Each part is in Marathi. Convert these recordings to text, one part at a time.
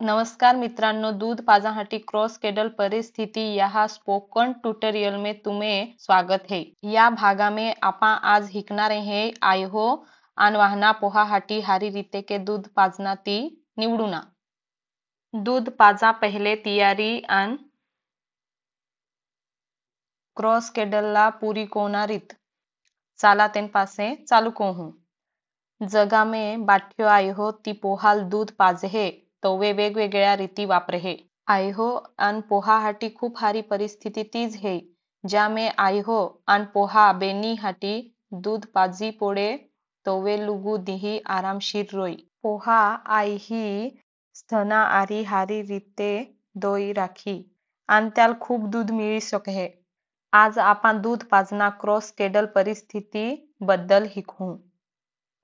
नमस्कार मित्रांनो, दूध पाजासाठी क्रॉस केडल परिस्थिति यह स्पोकन ट्यूटोरियल में तुम्हें स्वागत है। या भागा में आपा आज हिकणार है आयहो अनवाहना पोहा हाटी हारी रीते के दूध पाजना ती निवडूना। दूध पाजा पहले तैयारी अन क्रॉस केडलला पूरी कोना रीत चाला तेन पासे चालू कोहू। जगा में बाठ्यो आयहो ती पोहाल दूध पाजे है तो वे वेगवेगळ्या रीती वापरे है। आयहो अन पोहा हाटी खूप हारी परिस्थिति तीज है ज्यामे आयहो अन पोहा बेनी हाटी दूध पाजी पोड़े तो वे लुगू दिही आरामशीर रोई। पोहा आयही स्तना आरी हारी रीते दोई राखी अन त्याल खूप दूध मिळी शके। आज आपण दूध पाजना क्रॉस केडल परिस्थिति बद्दल हिकू।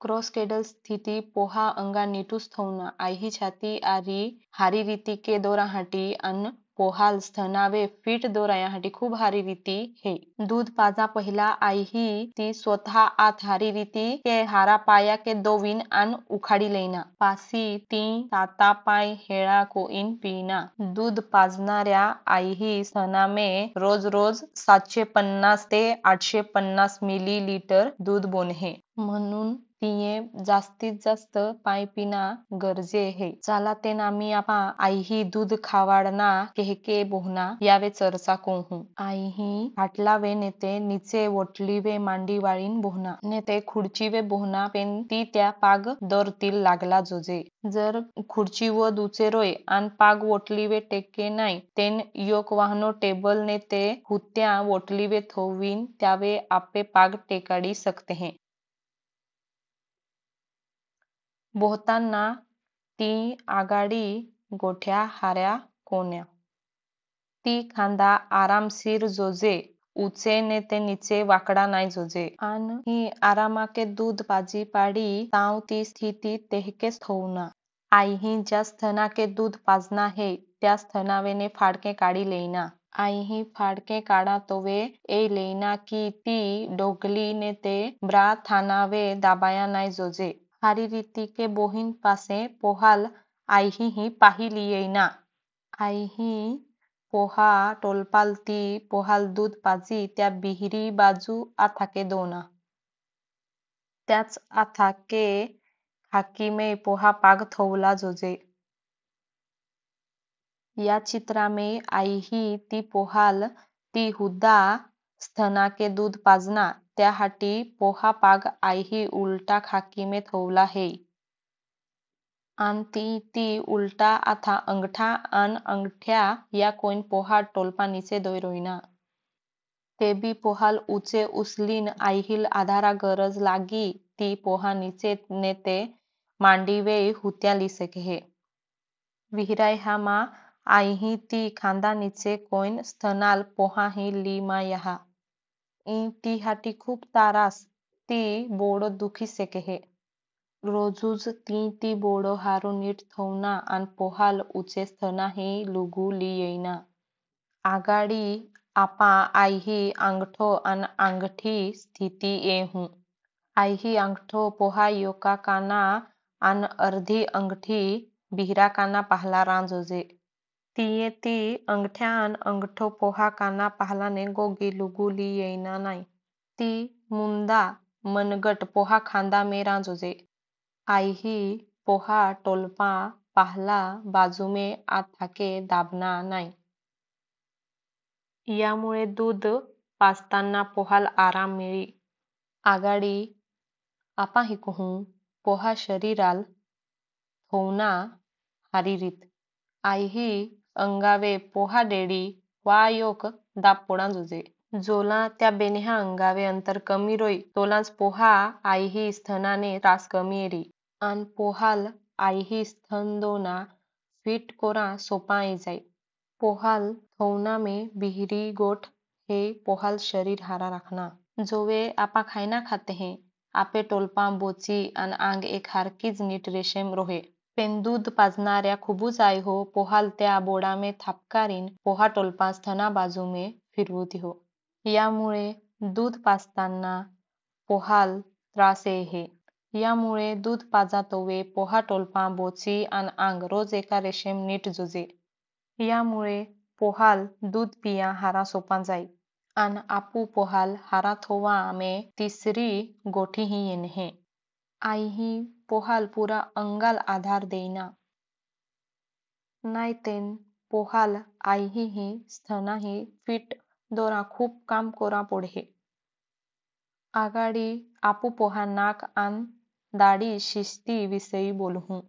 क्रॉस केडल स्थिति पोहा अंगा नीटूस थौना आही छाती आरी हारी रीति के दोरा हाटी अन पोहाल स्थनावे फिट दोराया हाटी खूब हारी रीति है। दूध पाजा पहिला आही ती स्वतः आत हारी रीति के हारा पाया के दोविन अन उखाड़ी लेना पासी ती ताता पाय हेळा कोइन पीना। दूध पाजणाऱ्या आही स्थना में रोज रोज 750 ते 850 मिलीलीटर दूध बोनहे म्हणून तिये जास्तीत जास्त पाय पिना गरजे है। चाला ते नामी आपा आईही दूध खावाडना केहके बोहना यावे चर्चा कोहू। आईही हाटला वे नेते नीचे वोटली वे मांडी वाळीन बोहना नेते खुर्ची वे बोहना पेन ती त्या पाग दौरतील लागला जोजे। जर खुर्ची व दुचे रोय अन पाग वोटली वे टेके नाही तेन योक वाहनो टेबल नेते हुत्या वोटली वे थोवीन त्यावे आपे पाग टेकाडी सकते हैं। बोहताना ती आगाडी गोठ्या हाऱ्या कोण्या ती खांदा आरामशीर जोजे उचे ने ते नीचे वाकडा नाही जोजे अन ही आरामा के दूध पाजी पाडी ताव ती स्थिति तेहकेस थोना। आई ही ज्या स्थना के दूध पाजना है त्या स्थनावेने फाड़के काढी लेना। आई ही फाड़के काढा तो वे ए लेना की ती डोगली ने ते ब्रा थानावे दाबाया नाही जोजे। हारी रीति के बोहिन पासे पोहाल आईही ही पाही लियेना। आईही पोहा टोलपाल ती पोहाल दूध पाजी त्या बिहरी बाजू आथाके दोना त्याच आथाके खाकी में पोहा पाग थोवला जोजे। या चित्रा में आईही ती पोहाल ती हुदा स्थना के दूध पाजना त्या हाटी पोहा पाग आईही उल्टा खाकी में थोवला है अन ती उल्टा आथा अंगठा अन अंगठ्या या कोइन पोहा टोलपा नीचे दोय रोईना। ते बी पोहाल ऊंचे उचलीन आईहिल आधारा गरज लागी ती पोहा नीचे नेते मांडी वे हुत्या ली सके है। विहराय हामा आईही ती खांदा नीचे कोइन स्थनाल पोहा ही ली मा यहा ती हाटी खूप तारास ती बोड़ो दुखी सके है। रोजूज ती बोड़ो हारो नीट थोना अन पोहाल उचे स्थना ही लुगू ली येना। आगाडी आपा आईही अंगठो अन अंगठी स्थिति ये हूँ। आईही अंगठो पोहा योका काना अन अर्धी अंगठी बिहरा काना पहला रांजोजे। तिये ती अंगठ्या अन अंगठो पोहा काना पहला ने गोगी लुगू ली येना नाही। ती मुंदा मनगट पोहा खांदा में रांजोजे। आईही पोहा टोलपा पहला बाजू में आथाके दाबना नाही। यामुळे दूध पाजताना पोहाल आराम मिळी। आगाडी आपा हिकहू पोहा शरीराल थोवना हारी रीत आईही अंगावे पोहा डेडी वा योक दाब पोड़ा जोजे। जोला त्या बेनेहा अंगावे अंतर कमी रोई तोलाच पोहा आईही स्थनाने त्रास कमी एरी अन पोहाल आईही स्थन दोना फिट कोरा सोपा ए जाई। पोहाल थोवना में बिहरी गोठ है पोहाल शरीर हारा रखना। जोवे आपा खायना खाते हैं आपे टोलपा बोची अन आंग एक हारकीज नीट रेशेम रोहे। पेन दूध पाजणाऱ्या खुबूच आयहो पोहाल त्या बोड़ा में थापकारीन पोहा टोलपा स्थना बाजू में फिरवुती हो। यामुळे दूध पाजताना पोहाल त्रास ये है। यामुळे दूध पाजा तोवे पोहा टोलपा बोची आन आंग रोज एका रेशेम नीट जुजे. यामुळे पोहाल दूध पिया हारा सोपा जाई. आन आपू पोहाल हारा थोवा आमे तिसरी गोठी ही येनहे. आई ही पोहाल पुरा अंगाल आधार देईना. नायतेन पोहाल आई ही स्थना ही फिट दोरा खूप काम कोरा पोडहे. आगाडी आपू पोहा नाक आन दाढी शिस्ती विषयी बोलहूं.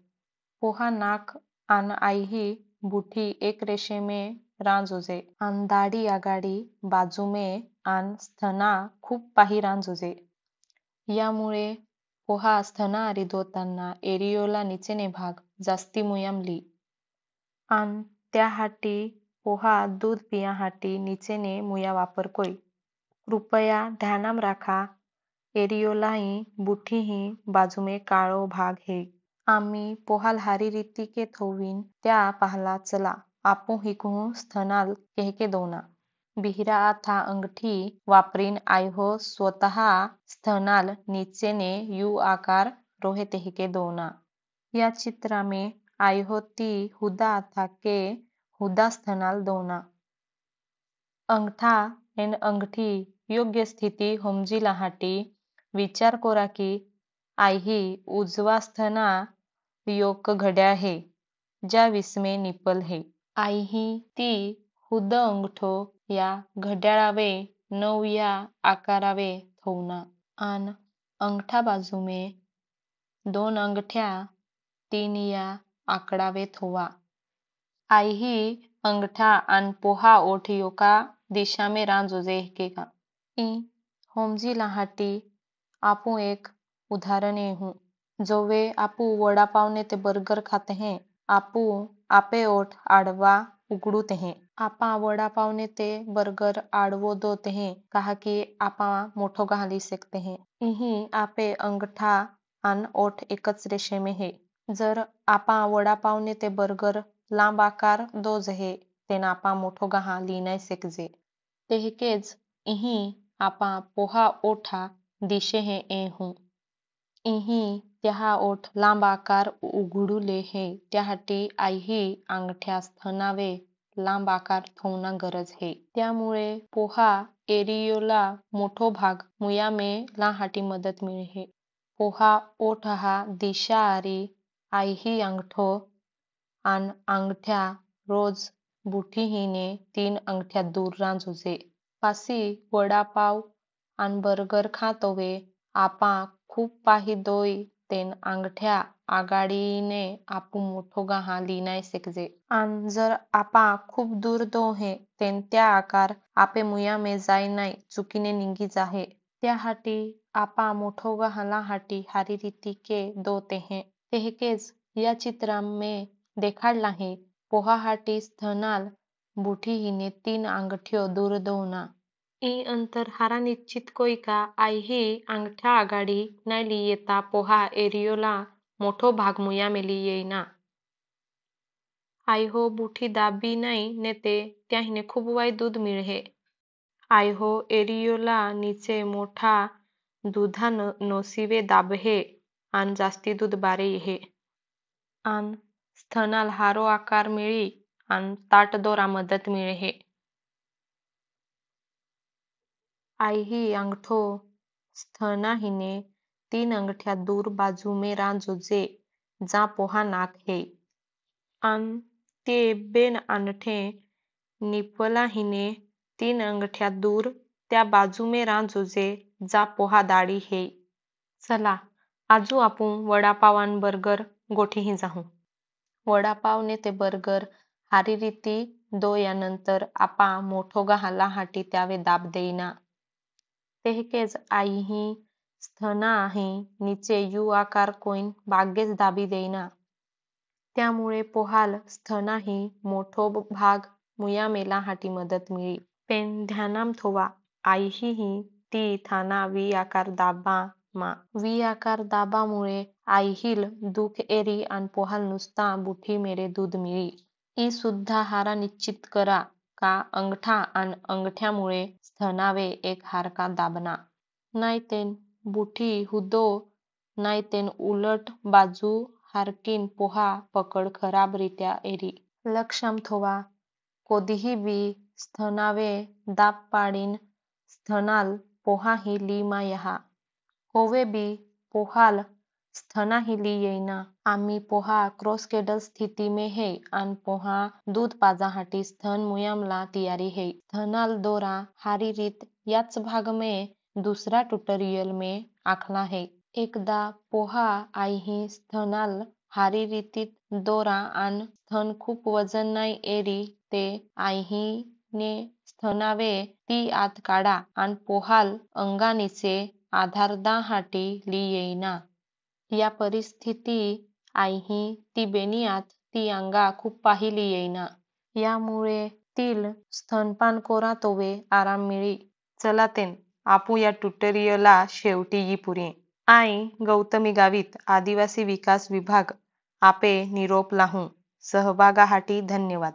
पोहा नाक आन आई बुठी एक रेषेमे रांजोजे आन दाढी आगाडी बाजूमे आन स्थना खूप पाही रांजोजे. यामुळे पोहा स्थना आरिदोताना एरियोला निचेने भाग जास्ती मुयाम ली. आन त्याहाटी पोहा दूध पियाहाटी निचेने मुया वापर कोई. कृपया ध्यानाम राखा एरियोलाही बुठीही बाजूमे काळो भाग हे. आम्ही पोहाल हारी रीती के थोवीन त्या पाहला चला. आपू हिकहूं स्थनाल केहके दोना. बिहरा आथा अंगठी वापरीन आयहो स्वतः स्थनाल नीचेने यू आकार रोहे तेहके दोना. या चित्रामे आयहो ती हुदा आथा के हुदा स्थनाल दोना. अंगठा एन अंगठी योग्य स्थिती होमजिलाहाटी विचार कोरा की आई उजवा स्थना योक घड्याळ हे ज्या विस्मे निपल हे. आई ती हुद अंगठो या घड्याळावे 9 या आकारावे थोवना. आन अंगठा बाजूमे 2 अंगठ्या 3 या आकडावे थोवा. आई अंगठा आन पोहा ओठ योका दिशामे रांजोजे हेकेका. ई होमजिलाहाटी आपू एक उदाहरण येहूं. जोवे आपू वडापावने ते बर्गर खातहें आपू आपे ओठ आडवा उघडू तेहें. आपा वडापावने ते बर्गर आडवो दो तेहें काहकी आपा मोठो गहाली सेकतेहें. इही आपे अंगठा आन ओठ एकच रेषेमे हे. जर आपा वडापावने ते बर्गर लांब आकार दोजहे तेन आपा मोठो गहा ली नाय सेकजे. तेहकेज इही आपा पोहा ओठा दिशेहे येहूं. इही त्याहा ओठ लांब आकार उघडूले हे त्याहाटी आई अंगठ्या स्थनावे लांब आकार थोवना गरज हे. त्यामुळे पोहा एरियोला मोठो भाग मुयामे लाहाटी मदत मिळहे. पोहा ओठ हा दिशा आरी आई अंगठो आन अंगठ्या रोज बुठीहीने 3 अंगठ्या दूर रांजोजे. पासी वडापाव आन बर्गर खातोवे आपा खूप पाही दोय तेन अंगठ्या आगाडीने आपू मोठो गहा ली नाय सेकजे. आन जर आपा खूप दूर दो हे तेन त्या आकार आपे मुयामे जाय नाय चुकीने निंगी जाहे. त्याहाटी आपा मोठो गहा लाहाटी हारी रीती के दो तेहें. तेहकेज या चित्रामे देखाडला हे पोहाहाटी स्थनाल बुठीहीने 3 अंगठ्यो दूर दोना. ई अंतर हारा निश्चित कोई का आई अंगठ्या आगाडी नाय ली येता पोहा एरियोला मोठो भाग मुयामे ली येईना. आयहो बुठी दाबी नाय नेते त्याहीने खूप वाई दूध मिळहे. आयहो एरियोला नीचे मोठा दुधा नोसिवे दाबहे आन जास्ती दूध बारे येहे. आन स्थनाल हारो आकार मिळी आन ताट दोरा मदत मिळहे. आई अंगठो स्थनाहीने 3 अंगठ्या दूर बाजूमे रांजोजे जा पोहा नाक हे. आन ते बेन आनठे निपलाहीने 3 अंगठ्या दूर त्या बाजूमे रांजोजे जा पोहा दाढी हे. चला आजू आपू वडापाव आन बर्गर गोठीही जाहूं. वडापाव ने ते बर्गर हारी रीती दो यानंतर आपा मोठो गहा लाहाटी त्यावे दाब देईना. तेहकेज आई स्थनाही नीचे यू आकार कोईन बागेच दाबी देईना. त्यामुळे पोहाल स्थनाही मोठो भाग मुयामे लाहाटी मदत मिळी. पेन ध्यानाम थोवा आई ती थाना वी आकार दाबा मा. वी आकार दाबामुळे आईहिल दुख एरी आन पोहाल नुसता बुठी मेरे दूध मिळी. ई सुद्धा हारा निश्चित करा का अंगठा आन अंगठ्यामुळे स्थनावे एक हारका दाबना. नायतेन बुठी हुदो नाय तेन उलट बाजू हारकीन पोहा पकड खराब रित्या एरी. लक्षम थोवा कोदीही बी स्थनावे दाब पाडीन स्थनाल पोहा ही ली मा यहा. होवे बी पोहाल स्थना ही ली येईना. आम्ही पोहा क्रॉसकेडल स्थिती में है आन पोहा दूध पाजाहाटी स्थन मुयामला तियारी है. स्थनाल दोरा हारी रीत याच भाग में दुसरा ट्युटोरियल में आखला है. एकदा पोहा आईही स्थनाल हारी रीतीत दोरा आन स्थन खूप वजन नाय एरी ते आईही ने स्थनावे ती आत काढा आन पोहाल अंगानीचे आधारदाहाटी ली येईना. या परिस्थिती आईही ती बेनियात ती अंगा खूप पाहिली येईना. यामुळे तील स्तनपान कोरा तोवे आराम मिळी. चला तेन आपू या ट्युटोरियला शेवटी येईपुरी. आई गौतमी गावित आदिवासी विकास विभाग आपे निरोप लाहू. सहभागाहाटी धन्यवाद.